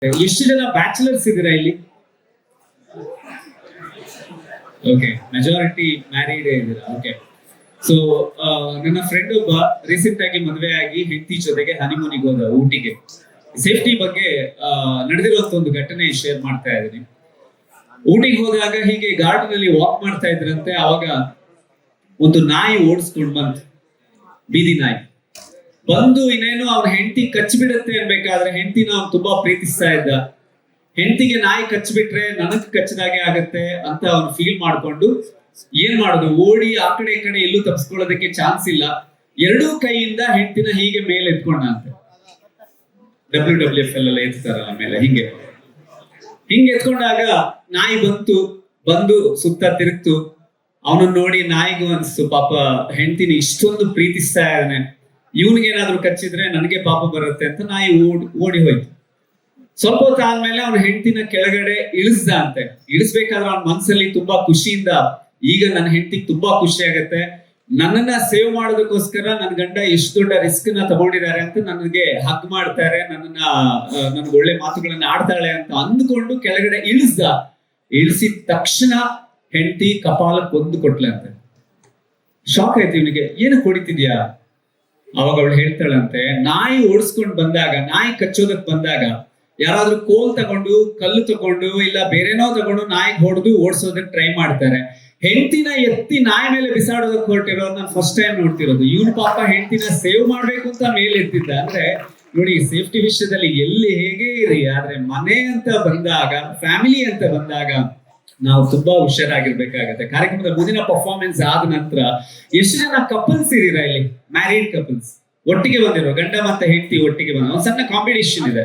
ಎಷ್ಟು ಜನ ಬ್ಯಾಚುಲರ್ಸ್ ಇದ್ದೀರಾ ಇಲ್ಲಿ? ಓಕೆ, ಮೆಜಾರಿಟಿ ಮ್ಯಾರಿಡ್ ಇದ್ದೀರಾ. ಓಕೆ, ಸೊ ನನ್ನ ಫ್ರೆಂಡ್ ಒಬ್ಬ ರೀಸೆಂಟ್ ಆಗಿ ಮದುವೆ ಆಗಿ ಹೆಂಡತಿ ಜೊತೆಗೆ ಹನಿಮೂನಿಗೆ ಹೋದ ಊಟಿಗೆ. ಸೇಫ್ಟಿ ಬಗ್ಗೆ ನಡೆದಿರುವಂತ ಒಂದು ಘಟನೆ ಶೇರ್ ಮಾಡ್ತಾ ಇದ್ದೀನಿ. ಊಟಿಗೆ ಹೋದಾಗ ಹೀಗೆ ಗಾರ್ಡನ್ ಅಲ್ಲಿ ವಾಕ್ ಮಾಡ್ತಾ ಇದ್ರಂತೆ. ಅವಾಗ ಒಂದು ನಾಯಿ ಓಡಿಸ್ಕೊಂಡು ಬಂತು, ಬೀದಿ ನಾಯಿ ಬಂದು ಇನ್ನೇನು ಅವ್ನ ಹೆಂಡತಿ ಕಚ್ಚಿಬಿಡತ್ತೆ ಅನ್ಬೇಕಾದ್ರೆ ಹೆಂಡತಿನ ಅವ್ನು ತುಂಬಾ ಪ್ರೀತಿಸ್ತಾ ಇದ್ದ. ಹೆಂಡತಿಗೆ ನಾಯಿ ಕಚ್ಚಿಬಿಟ್ರೆ ನನಗ್ ಕಚ್ಚದಾಗೆ ಆಗತ್ತೆ ಅಂತ ಅವ್ನು ಫೀಲ್ ಮಾಡ್ಕೊಂಡು ಏನ್ ಮಾಡುದು, ಓಡಿ ಆ ಕಡೆ ಈ ಕಡೆ ಎಲ್ಲೂ ತಪ್ಪಿಸ್ಕೊಳ್ಳೋದಕ್ಕೆ ಚಾನ್ಸ್ ಇಲ್ಲ. ಎರಡೂ ಕೈಯಿಂದ ಹೆಂಡತಿನ ಹೀಗೆ ಮೇಲೆ ಎತ್ಕೊಂಡಂತೆ. WWF ಎಲ್ಲ ಎತ್ತಾರ ಆಮೇಲೆ ಹಿಂಗೆ ಎತ್ಕೊಂಡಾಗ ನಾಯಿ ಬಂದು ಸುತ್ತ ತಿರುಗ್ತು. ಅವನನ್ನ ನೋಡಿ ನಾಯಿಗೂ ಅನ್ಸ್ತು, ಪಾಪ ಹೆಂಡತಿನ ಇಷ್ಟೊಂದು ಪ್ರೀತಿಸ್ತಾ ಇದ್ದಾನೆ, ಇವನಿಗೇನಾದ್ರೂ ಕಚ್ಚಿದ್ರೆ ನನಗೆ ಪಾಪ ಬರುತ್ತೆ ಅಂತ ನಾಯಿ ಓಡಿ ಹೋಯ್ತು. ಸ್ವಲ್ಪ ಹೊತ್ತು ಆದ್ಮೇಲೆ ಅವನ ಹೆಂಡತಿನ ಕೆಳಗಡೆ ಇಳಿಸ್ದ ಅಂತೆ. ಇಳಿಸ್ಬೇಕಾದ್ರೆ ಅವನ ಮನ್ಸಲ್ಲಿ ತುಂಬಾ ಖುಷಿಯಿಂದ, ಈಗ ನನ್ನ ಹೆಂಡತಿಗೆ ತುಂಬಾ ಖುಷಿ ಆಗತ್ತೆ, ನನ್ನನ್ನ ಸೇವ್ ಮಾಡೋದಕ್ಕೋಸ್ಕರ ನನ್ನ ಗಂಡ ಎಷ್ಟು ದೊಡ್ಡ ರಿಸ್ಕ್ ನ ತಗೊಂಡಿದ್ದಾರೆ ಅಂತ ನನಗೆ ಹಗ್ ಮಾಡ್ತಾರೆ, ನನ್ಗೆ ಒಳ್ಳೆ ಮಾತುಗಳನ್ನ ಆಡ್ತಾಳೆ ಅಂತ ಅಂದ್ಕೊಂಡು ಕೆಳಗಡೆ ಇಳಿಸಿದ ತಕ್ಷಣ ಹೆಂಡತಿ ಕಪಾಲಕ್ಕೆ ಒಂದು ಕೊಟ್ಲಂತೆ. ಶಾಕ್ ಆಯ್ತು ಇವನಿಗೆ, ಏನು ಹೊಡಿತಿದ್ಯಾ? ಅವಾಗ ಅವಳು ಹೇಳ್ತಾಳಂತೆ, ನಾಯಿ ಓಡಿಸ್ಕೊಂಡು ಬಂದಾಗ, ನಾಯಿ ಕಚ್ಚೋದಕ್ ಬಂದಾಗ ಯಾರಾದ್ರೂ ಕೋಲ್ ತಗೊಂಡು, ಕಲ್ಲು ತಗೊಂಡು, ಇಲ್ಲ ಬೇರೆನೋ ತಗೊಂಡು ನಾಯಿಗೆ ಹೊಡೆದು ಓಡಿಸೋದಕ್ಕೆ ಟ್ರೈ ಮಾಡ್ತಾರೆ. ಹೆಂಡತಿನ ಎತ್ತಿ ನಾಯಿ ಮೇಲೆ ಬಿಸಾಡೋದಕ್ಕೆ ಹೊರಟಿರೋದು ನಾನು ಫಸ್ಟ್ ಟೈಮ್ ನೋಡ್ತಿರೋದು. ಇವನು ಪಾಪ ಹೆಂಡತಿನ ಸೇವ್ ಮಾಡ್ಬೇಕು ಅಂತ ಮೇಲೆ ಎತ್ತಿದ್ದ. ಅಂದ್ರೆ ನೋಡಿ, ಸೇಫ್ಟಿ ವಿಷಯದಲ್ಲಿ ಎಲ್ಲಿ ಹೇಗೆ ಇರಿ, ಆದ್ರೆ ಮನೆ ಅಂತ ಬಂದಾಗ, ಫ್ಯಾಮಿಲಿ ಅಂತ ಬಂದಾಗ ನಾವು ತುಂಬಾ ಹುಷಾರಾಗಿರ್ಬೇಕಾಗತ್ತೆ. ಕಾರ್ಯಕ್ರಮದ ಮುಂದಿನ ಪರ್ಫಾರ್ಮೆನ್ಸ್ ಆದ ನಂತರ ಎಷ್ಟು ಜನ ಕಪಲ್ಸ್ ಇದ್ದೀರಾ ಇಲ್ಲಿ? ಮ್ಯಾರಿಡ್ ಕಪಲ್ಸ್ ಒಟ್ಟಿಗೆ ಬಂದಿರೋ, ಗಂಡ ಮತ್ತೆ ಹೆಂಡತಿ ಒಟ್ಟಿಗೆ ಬಂದ ಒಂದು ಸಣ್ಣ ಕಾಂಪಿಟೇಷನ್ ಇದೆ.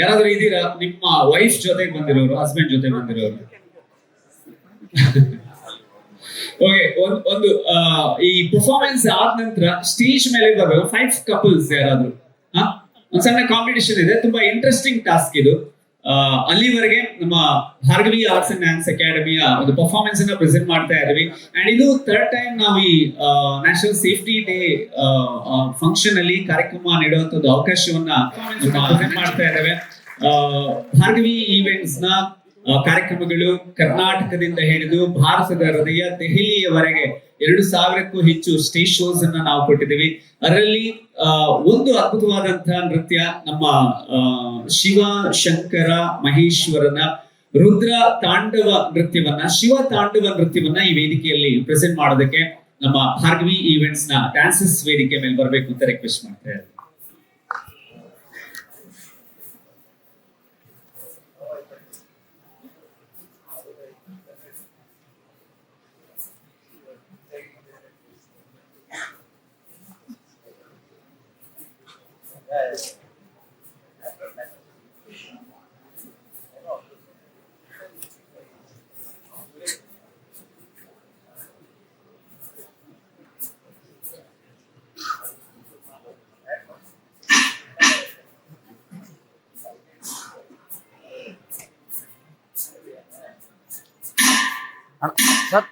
ಯಾರಾದ್ರೂ ಇದೀರಾ? ನಿಮ್ಮ ವೈಫ್ ಜೊತೆಗೆ ಬಂದಿರೋರು, ಹಸ್ಬೆಂಡ್ ಜೊತೆ ಬಂದಿರೋರು? ಓಕೆ, ಒಂದು ಈ ಪರ್ಫಾರ್ಮೆನ್ಸ್ ಆದ ನಂತರ ಸ್ಟೇಜ್ ಮೇಲೆ ಬರಬೇಕು 5 ಕಪಲ್ಸ್ ಯಾರಾದ್ರೂ. ಒಂದ್ ಸಣ್ಣ ಕಾಂಪಿಟೇಷನ್ ಇದೆ, ತುಂಬಾ ಇಂಟ್ರೆಸ್ಟಿಂಗ್ ಟಾಸ್ಕ್ ಇದು. ಅಲ್ಲಿವರೆಗೆ ನಮ್ಮ ಭಾರ್ಗವಿ ಆರ್ಟ್ಸ್ ಅಂಡ್ ಡ್ಯಾನ್ಸ್ ಅಕಾಡೆಮಿಯ ಒಂದು ಪರ್ಫಾರ್ಮೆನ್ಸ್ ಅನ್ನ ಪ್ರೆಸೆಂಟ್ ಮಾಡ್ತಾ ಇದ್ದೀವಿ. ಅಂಡ್ ಇದು 3rd ಟೈಮ್ ನಾವು ಈ ನ್ಯಾಷನಲ್ ಸೇಫ್ಟಿ ಡೇ ಫಂಕ್ಷನ್ ಅಲ್ಲಿ ಕಾರ್ಯಕ್ರಮ ನೀಡುವಂತ ಒಂದು ಅವಕಾಶವನ್ನ ಪ್ರೆಸೆಂಟ್ ಮಾಡ್ತಾ ಇದ್ದೇವೆ. ಭಾರ್ಗವಿ ಈವೆಂಟ್ಸ್ ನ ಕಾರ್ಯಕ್ರಮಗಳು ಕರ್ನಾಟಕದಿಂದ ಹಿಡಿದು ಭಾರತದ ಹೃದಯ ದೆಹಲಿಯವರೆಗೆ 2000ಕ್ಕೂ ಹೆಚ್ಚು ಸ್ಟೇಜ್ ಶೋಸ್ ಅನ್ನ ನಾವು ಕೊಟ್ಟಿದ್ದೀವಿ. ಅದರಲ್ಲಿ ಒಂದು ಅದ್ಭುತವಾದಂತಹ ನೃತ್ಯ, ನಮ್ಮ ಶಿವ ಶಂಕರ ಮಹೇಶ್ವರನ ರುದ್ರ ತಾಂಡವ ನೃತ್ಯವನ್ನ, ಶಿವ ತಾಂಡವ ನೃತ್ಯವನ್ನ ಈ ವೇದಿಕೆಯಲ್ಲಿ ಪ್ರೆಸೆಂಟ್ ಮಾಡೋದಕ್ಕೆ ನಮ್ಮ ಭಾರ್ಗವಿ ಈವೆಂಟ್ಸ್ ನ ಡ್ಯಾನ್ಸಸ್ ವೇದಿಕೆ ಮೇಲೆ ಬರಬೇಕು ಅಂತ ರಿಕ್ವೆಸ್ಟ್ ಮಾಡ್ತಾ ಇದ್ದಾರೆ. ಸರ್,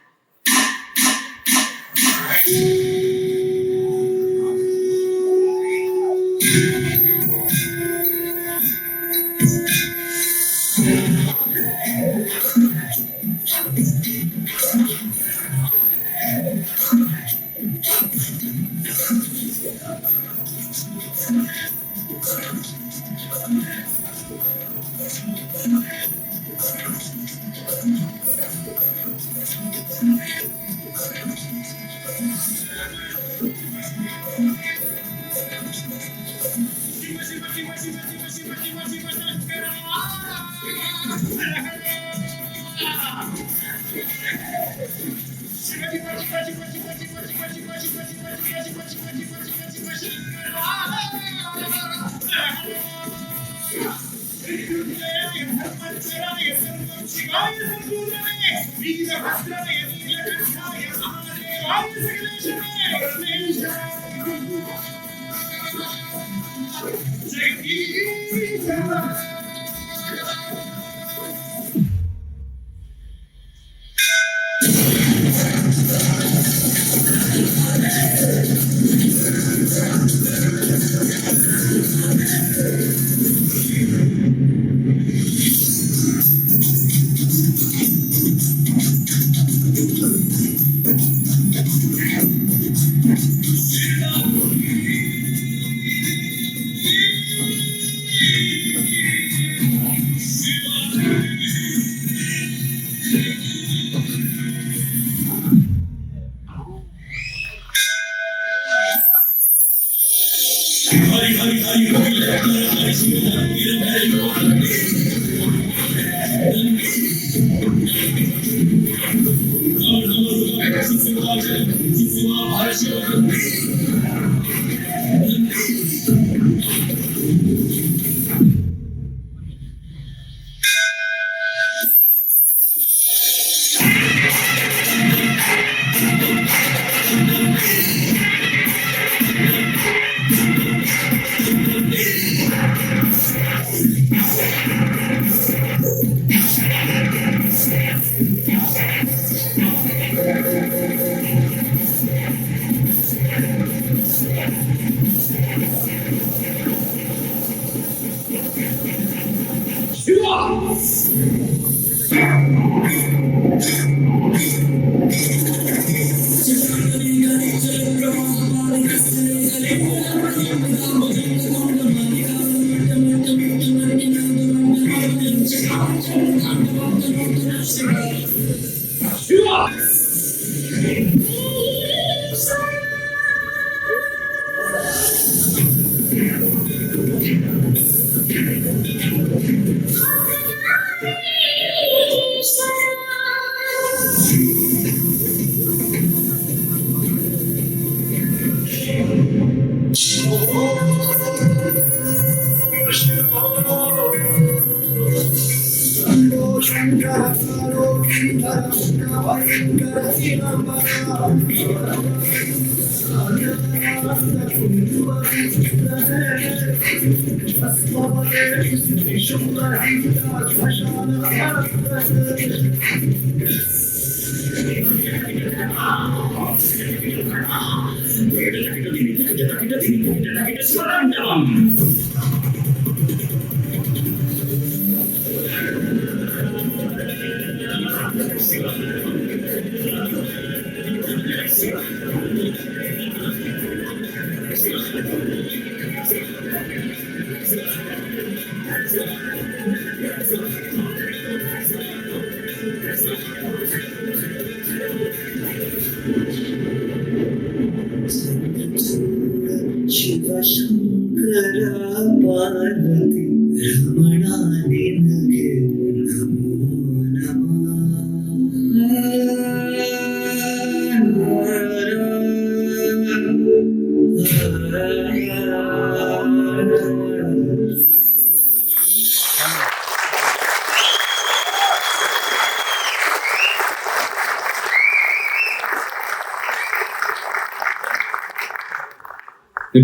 ಶಿವ ಶಂಕರ ಪಾರ್ವತಿ ರಮಣ ನಿನಗೆ ನಮೋ ನಮಃ.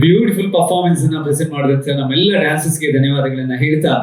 ಬ್ಯೂಟಿಫುಲ್ ಪರ್ಫಾರ್ಮೆನ್ಸ್ ಅನ್ನ ಪ್ರೆಸೆಂಟ್ ಮಾಡಿದಂತೆ ನಮ್ಮೆಲ್ಲ ಡ್ಯಾನ್ಸರ್ಸ್ಗೆ ಧನ್ಯವಾದಗಳನ್ನ ಹೇಳ್ತಾ